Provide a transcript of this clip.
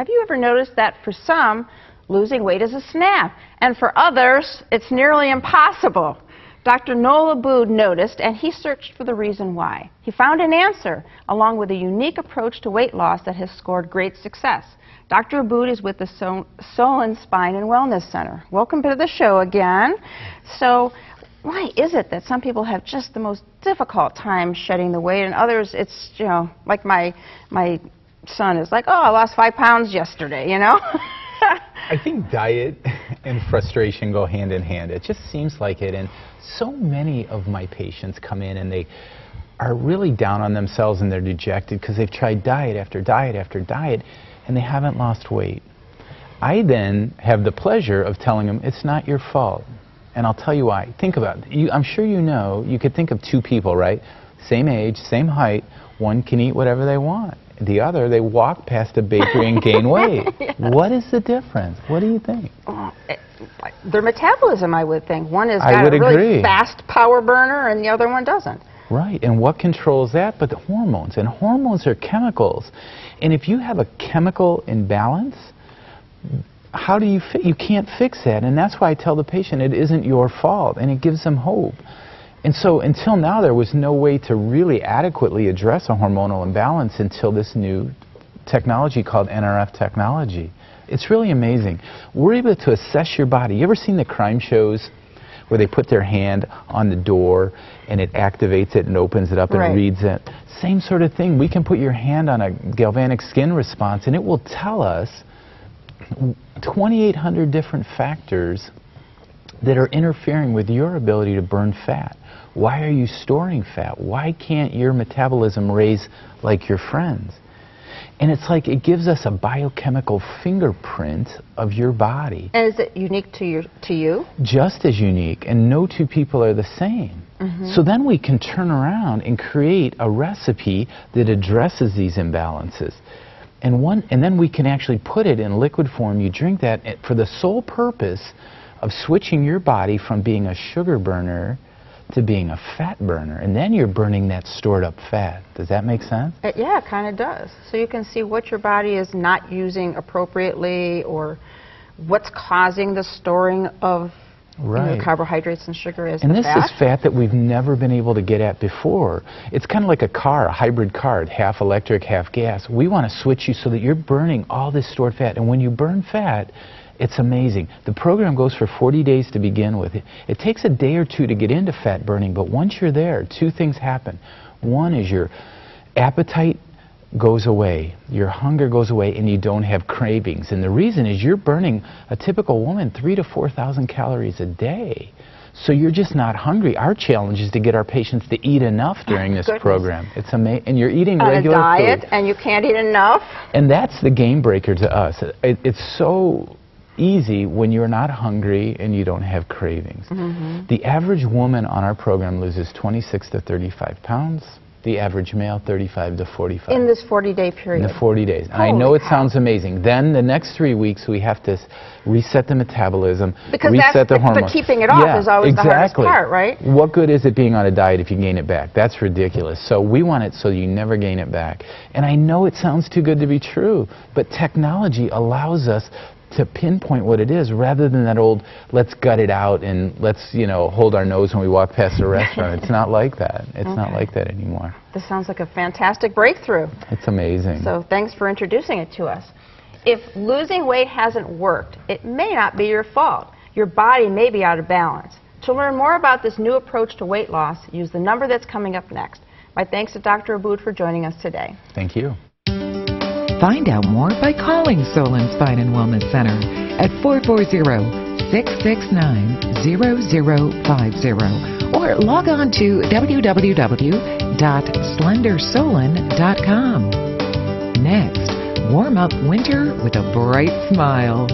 Have you ever noticed that for some, losing weight is a snap, and for others, it's nearly impossible? Dr. Noel Abood noticed, and he searched for the reason why. He found an answer, along with a unique approach to weight loss that has scored great success. Dr. Abood is with the Solon Spine and Wellness Center. Welcome to the show again. So, why is it that some people have just the most difficult time shedding the weight, and others, it's, you know, like my son is like, oh, I lost 5 pounds yesterday, you know? I think diet and frustration go hand in hand. It just seems like it, and so many of my patients come in and they are really down on themselves and they're dejected because they've tried diet after diet after diet and they haven't lost weight. I then have the pleasure of telling them it's not your fault, and I'll tell you why. Think about it. I'm sure you know, you could think of 2 people, right? Same age, same height. One can eat whatever they want. The other, they walk past a bakery and gain weight. Yeah. What is the difference? What do you think? Their metabolism, I would think. One has got a really fast power burner and the other one doesn't. Right, and what controls that? But the hormones, and hormones are chemicals. And if you have a chemical imbalance, how do you you can't fix that, and that's why I tell the patient it isn't your fault, and it gives them hope. And so until now, there was no way to really adequately address a hormonal imbalance until this new technology called NRF technology. It's really amazing. We're able to assess your body. You ever seen the crime shows where they put their hand on the door and it activates it and opens it up and reads it? Same sort of thing. We can put your hand on a galvanic skin response and it will tell us 2,800 different factors that are interfering with your ability to burn fat. Why are you storing fat? Why can't your metabolism raise like your friends? And it's like it gives us a biochemical fingerprint of your body. And is it unique to you? Just as unique, and no 2 people are the same. So then we can turn around and create a recipe that addresses these imbalances. And then we can actually put it in liquid form. You drink that for the sole purpose of switching your body from being a sugar burner to being a fat burner, and then you're burning that stored up fat. Does that make sense? Yeah, it kind of does. So you can see what your body is not using appropriately or what's causing the storing of carbohydrates and sugar as and the this is fat that we've never been able to get at before. It's kind of like a car, a hybrid car, half electric, half gas. We want to switch you so that you're burning all this stored fat, and when you burn fat, it's amazing. The program goes for 40 days to begin with. It takes a day or 2 to get into fat burning, but once you're there, 2 things happen. One is your appetite goes away, your hunger goes away, and you don't have cravings. And the reason is you're burning, a typical woman, 3,000 to 4,000 calories a day. So you're just not hungry. Our challenge is to get our patients to eat enough during this program. It's amazing. And you're eating regular food. On a diet, food. And you can't eat enough. And that's the game breaker to us. It's so easy when you're not hungry and you don't have cravings. The average woman on our program loses 26 to 35 pounds. The average male, 35 to 45. In this 40-day period? In the 40 days. And I know it sounds amazing. Then the next 3 weeks we have to reset the metabolism, reset the hormones. But keeping it off is always the hardest part, right? What good is it being on a diet if you gain it back? That's ridiculous. So we want it so you never gain it back. And I know it sounds too good to be true, but technology allows us to pinpoint what it is rather than that old let's gut it out and let's, you know, hold our nose when we walk past a restaurant. It's not like that. It's not like that anymore. This sounds like a fantastic breakthrough. It's amazing. So thanks for introducing it to us. If losing weight hasn't worked, it may not be your fault. Your body may be out of balance. To learn more about this new approach to weight loss, use the number that's coming up next. My thanks to Dr. Abood for joining us today. Thank you. Find out more by calling Solon Spine and Wellness Center at 440-669-0050 or log on to www.slendersolon.com. Next, warm up winter with a bright smile.